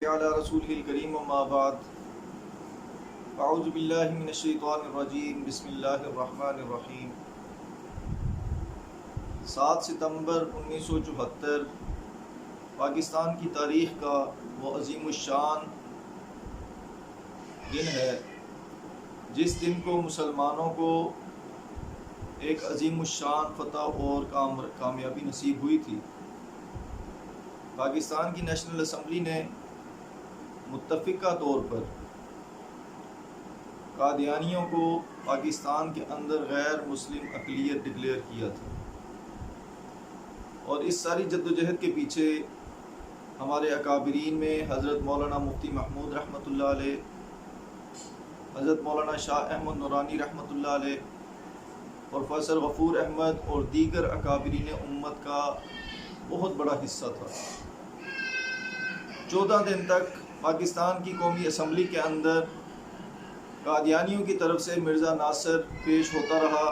علی رسولہ الکریم اما بعد اعوذ باللہ من الشیطان الرجیم بسم اللہ الرحمن الرحیم 7 ستمبر 1974 پاکستان کی تاریخ کا وہ عظیم الشان دن ہے جس دن کو مسلمانوں کو ایک عظیم الشان فتح اور کامیابی نصیب ہوئی تھی۔ پاکستان کی نیشنل اسمبلی نے متفقہ طور پر قادیانیوں کو پاکستان کے اندر غیر مسلم اقلیت ڈکلیئر کیا تھا، اور اس ساری جدوجہد کے پیچھے ہمارے اکابرین میں حضرت مولانا مفتی محمود رحمۃ اللہ علیہ، حضرت مولانا شاہ احمد نورانی رحمۃ اللہ علیہ، پروفیسر غفور احمد اور دیگر اکابرین امت کا بہت بڑا حصہ تھا۔ 14 دن تک پاکستان کی قومی اسمبلی کے اندر قادیانیوں کی طرف سے مرزا ناصر پیش ہوتا رہا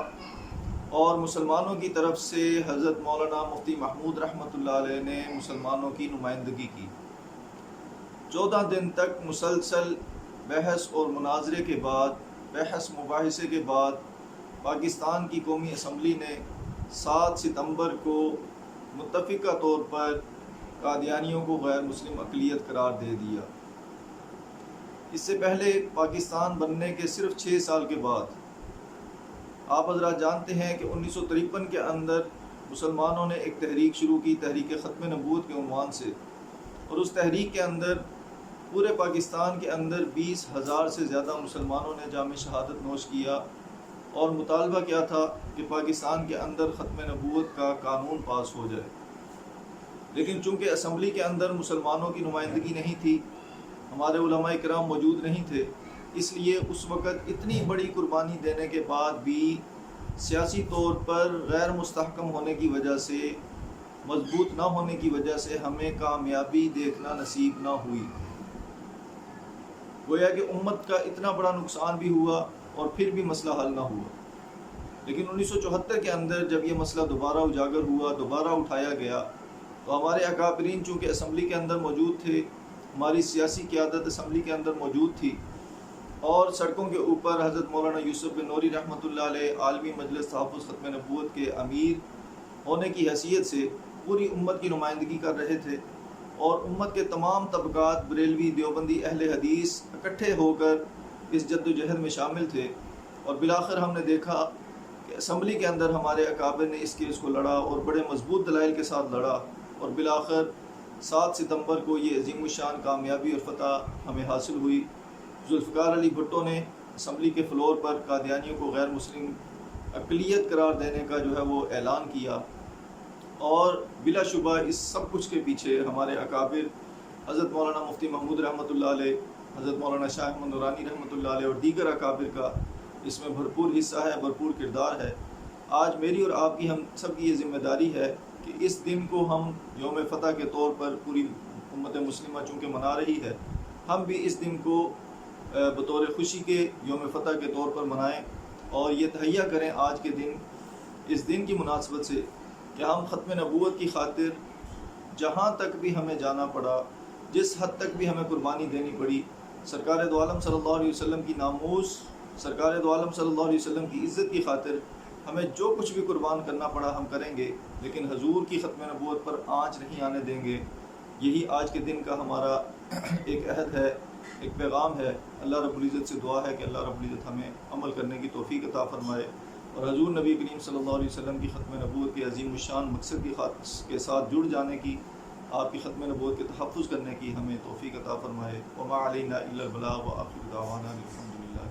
اور مسلمانوں کی طرف سے حضرت مولانا مفتی محمود رحمۃ اللہ علیہ نے مسلمانوں کی نمائندگی کی۔ 14 دن تک مسلسل بحث اور مناظرے کے بعد، بحث مباحثے کے بعد پاکستان کی قومی اسمبلی نے 7 ستمبر کو متفقہ طور پر قادیانیوں کو غیر مسلم اقلیت قرار دے دیا۔ اس سے پہلے پاکستان بننے کے صرف 6 سال کے بعد آپ حضرات جانتے ہیں کہ 1953 کے اندر مسلمانوں نے ایک تحریک شروع کی، تحریک ختم نبوت کے عنوان سے، اور اس تحریک کے اندر پورے پاکستان کے اندر 20,000 سے زیادہ مسلمانوں نے جام شہادت نوش کیا، اور مطالبہ کیا تھا کہ پاکستان کے اندر ختم نبوت کا قانون پاس ہو جائے۔ لیکن چونکہ اسمبلی کے اندر مسلمانوں کی نمائندگی نہیں تھی، ہمارے علماء کرام موجود نہیں تھے، اس لیے اس وقت اتنی بڑی قربانی دینے کے بعد بھی سیاسی طور پر غیر مستحکم ہونے کی وجہ سے، مضبوط نہ ہونے کی وجہ سے ہمیں کامیابی دیکھنا نصیب نہ ہوئی۔ گویا کہ امت کا اتنا بڑا نقصان بھی ہوا اور پھر بھی مسئلہ حل نہ ہوا۔ لیکن 1974 کے اندر جب یہ مسئلہ دوبارہ اجاگر ہوا، دوبارہ اٹھایا گیا، تو ہمارے اکابرین چونکہ اسمبلی کے اندر موجود تھے، ہماری سیاسی قیادت اسمبلی کے اندر موجود تھی، اور سڑکوں کے اوپر حضرت مولانا یوسف بن نوری رحمۃ اللہ علیہ عالمی مجلس تحفظ ختم نبوت کے امیر ہونے کی حیثیت سے پوری امت کی نمائندگی کر رہے تھے، اور امت کے تمام طبقات، بریلوی، دیوبندی، اہل حدیث اکٹھے ہو کر اس جد و جہد میں شامل تھے، اور بالآخر ہم نے دیکھا کہ اسمبلی کے اندر ہمارے اکابر نے اس کیس کو لڑا اور بڑے مضبوط دلائل کے ساتھ لڑا، اور بالآخر 7 ستمبر کو یہ عظیم الشان کامیابی اور فتح ہمیں حاصل ہوئی۔ ذوالفقار علی بھٹو نے اسمبلی کے فلور پر قادیانیوں کو غیر مسلم اقلیت قرار دینے کا جو ہے وہ اعلان کیا، اور بلا شبہ اس سب کچھ کے پیچھے ہمارے اکابر حضرت مولانا مفتی محمود رحمۃ اللہ علیہ، حضرت مولانا شاہ احمد نورانی رحمۃ اللہ علیہ اور دیگر اکابر کا اس میں بھرپور حصہ ہے، بھرپور کردار ہے۔ آج میری اور آپ کی، ہم سب کی یہ ذمہ داری ہے کہ اس دن کو ہم یوم فتح کے طور پر پوری امت مسلمہ چونکہ منا رہی ہے، ہم بھی اس دن کو بطور خوشی کے یوم فتح کے طور پر منائیں، اور یہ تہیہ کریں آج کے دن، اس دن کی مناسبت سے، کہ ہم ختم نبوت کی خاطر جہاں تک بھی ہمیں جانا پڑا، جس حد تک بھی ہمیں قربانی دینی پڑی، سرکار دو عالم صلی اللہ علیہ وسلم کی ناموس، سرکار دو عالم صلی اللہ علیہ وسلم کی عزت کی خاطر ہمیں جو کچھ بھی قربان کرنا پڑا ہم کریں گے، لیکن حضور کی ختم نبوت پر آنچ نہیں آنے دیں گے۔ یہی آج کے دن کا ہمارا ایک عہد ہے، ایک پیغام ہے۔ اللہ رب العزت سے دعا ہے کہ اللہ رب العزت ہمیں عمل کرنے کی توفیق عطا فرمائے، اور حضور نبی کریم صلی اللہ علیہ وسلم کی ختم نبوت کے عظیم الشان مقصد کے ساتھ جڑ جانے کی، آپ کی ختم نبوت کے تحفظ کرنے کی ہمیں توفیق عطا فرمائے۔ وما علینا الا البلاغ، وآخر دعوانا الحمد للہ۔